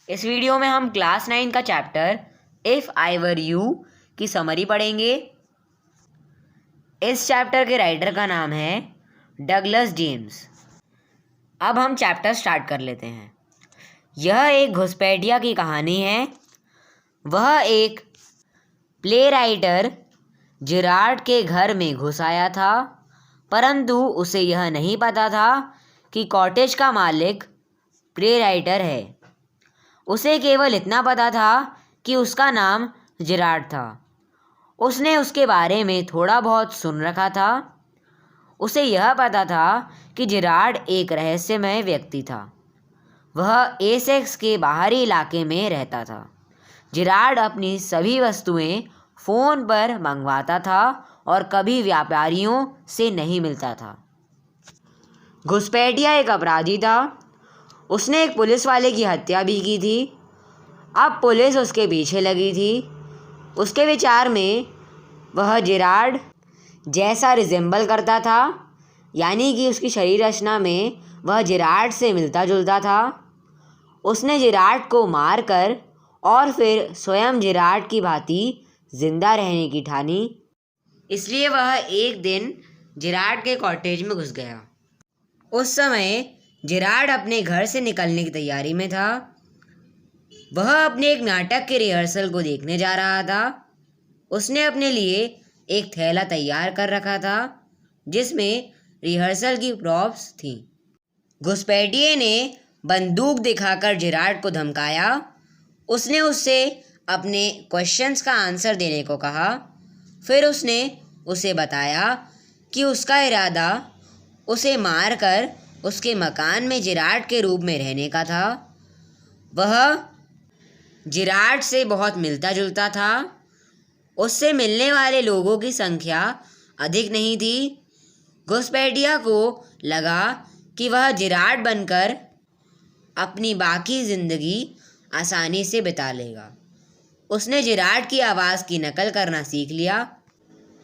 इस वीडियो में हम क्लास 9 का chapter if I were you की समरी पढ़ेंगे। इस चैप्टर के राइटर का नाम है डगलस जेम्स। अब हम चैप्टर स्टार्ट कर लेते हैं। यह एक घुसपैठिया की कहानी है। वह एक प्ले राइटर जिरार्ड के घर में घुस आया था, परंतु उसे यह नहीं पता था कि कॉटेज का मालिक प्ले राइटर है। उसे केवल इतना पता था कि उसका नाम जिरार्ड था। उसने उसके बारे में थोड़ा बहुत सुन रखा था। उसे यह पता था कि जिरार्ड एक रहस्यमय व्यक्ति था। वह एसेक्स के बाहरी इलाके में रहता था। जिरार्ड अपनी सभी वस्तुएं फ़ोन पर मंगवाता था और कभी व्यापारियों से नहीं मिलता था। घुसपैठिया एक अपराधी था। उसने एक पुलिस वाले की हत्या भी की थी। अब पुलिस उसके पीछे लगी थी। उसके विचार में वह जिरार्ड जैसा रिजेंबल करता था, यानी कि उसकी शरीर रचना में वह जिरार्ड से मिलता जुलता था। उसने जिरार्ड को मारकर और फिर स्वयं जिरार्ड की भांति जिंदा रहने की ठानी। इसलिए वह एक दिन जिरार्ड के कॉटेज में घुस गया। उस समय जिरार्ड अपने घर से निकलने की तैयारी में था। वह अपने एक नाटक के रिहर्सल को देखने जा रहा था। उसने अपने लिए एक थैला तैयार कर रखा था जिसमें रिहर्सल की प्रॉप्स थी। घुसपैठिये ने बंदूक दिखाकर जिरार्ड को धमकाया। उसने उससे अपने क्वेश्चंस का आंसर देने को कहा। फिर उसने उसे बताया कि उसका इरादा उसे मारकर उसके मकान में जिरार्ड के रूप में रहने का था। वह जिरार्ड से बहुत मिलता जुलता था। उससे मिलने वाले लोगों की संख्या अधिक नहीं थी। घुसपैठिया को लगा कि वह जिरार्ड बनकर अपनी बाकी ज़िंदगी आसानी से बिता लेगा। उसने जिरार्ड की आवाज़ की नकल करना सीख लिया,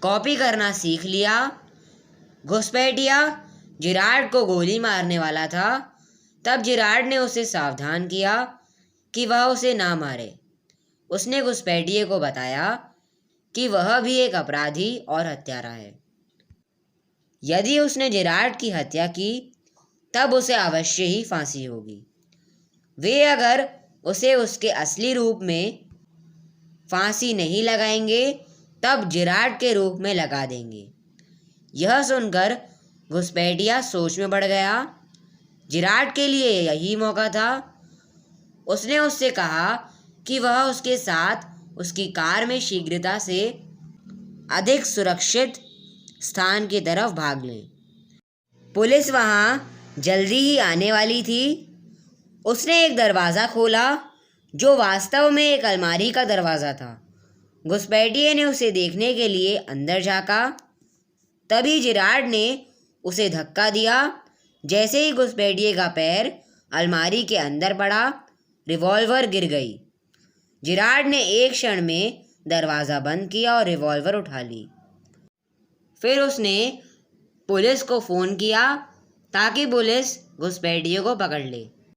कॉपी करना सीख लिया। घुसपैठिया जिरार्ड को गोली मारने वाला था। तब जिरार्ड ने उसे सावधान किया कि वह उसे ना मारे। उसने घुसपैठिये को बताया कि वह भी एक अपराधी और हत्यारा है। यदि उसने जिरार्ड की हत्या की तब उसे अवश्य ही फांसी होगी। वे अगर उसे उसके असली रूप में फांसी नहीं लगाएंगे तब जिरार्ड के रूप में लगा देंगे। यह सुनकर घुसपैठिया सोच में पड़ गया। जिरार्ड के लिए यही मौका था। उसने उससे कहा कि वह उसके साथ उसकी कार में शीघ्रता से अधिक सुरक्षित स्थान की तरफ भाग ले। पुलिस वहाँ जल्दी ही आने वाली थी। उसने एक दरवाज़ा खोला जो वास्तव में एक अलमारी का दरवाज़ा था। घुसपैठिये ने उसे देखने के लिए अंदर झाँका। तभी जिरार्ड ने उसे धक्का दिया। जैसे ही घुसपैठिये का पैर अलमारी के अंदर पड़ा, रिवॉल्वर गिर गई। जिरार्ड ने एक क्षण में दरवाज़ा बंद किया और रिवॉल्वर उठा ली। फिर उसने पुलिस को फ़ोन किया ताकि पुलिस घुसपैठिये को पकड़ ले।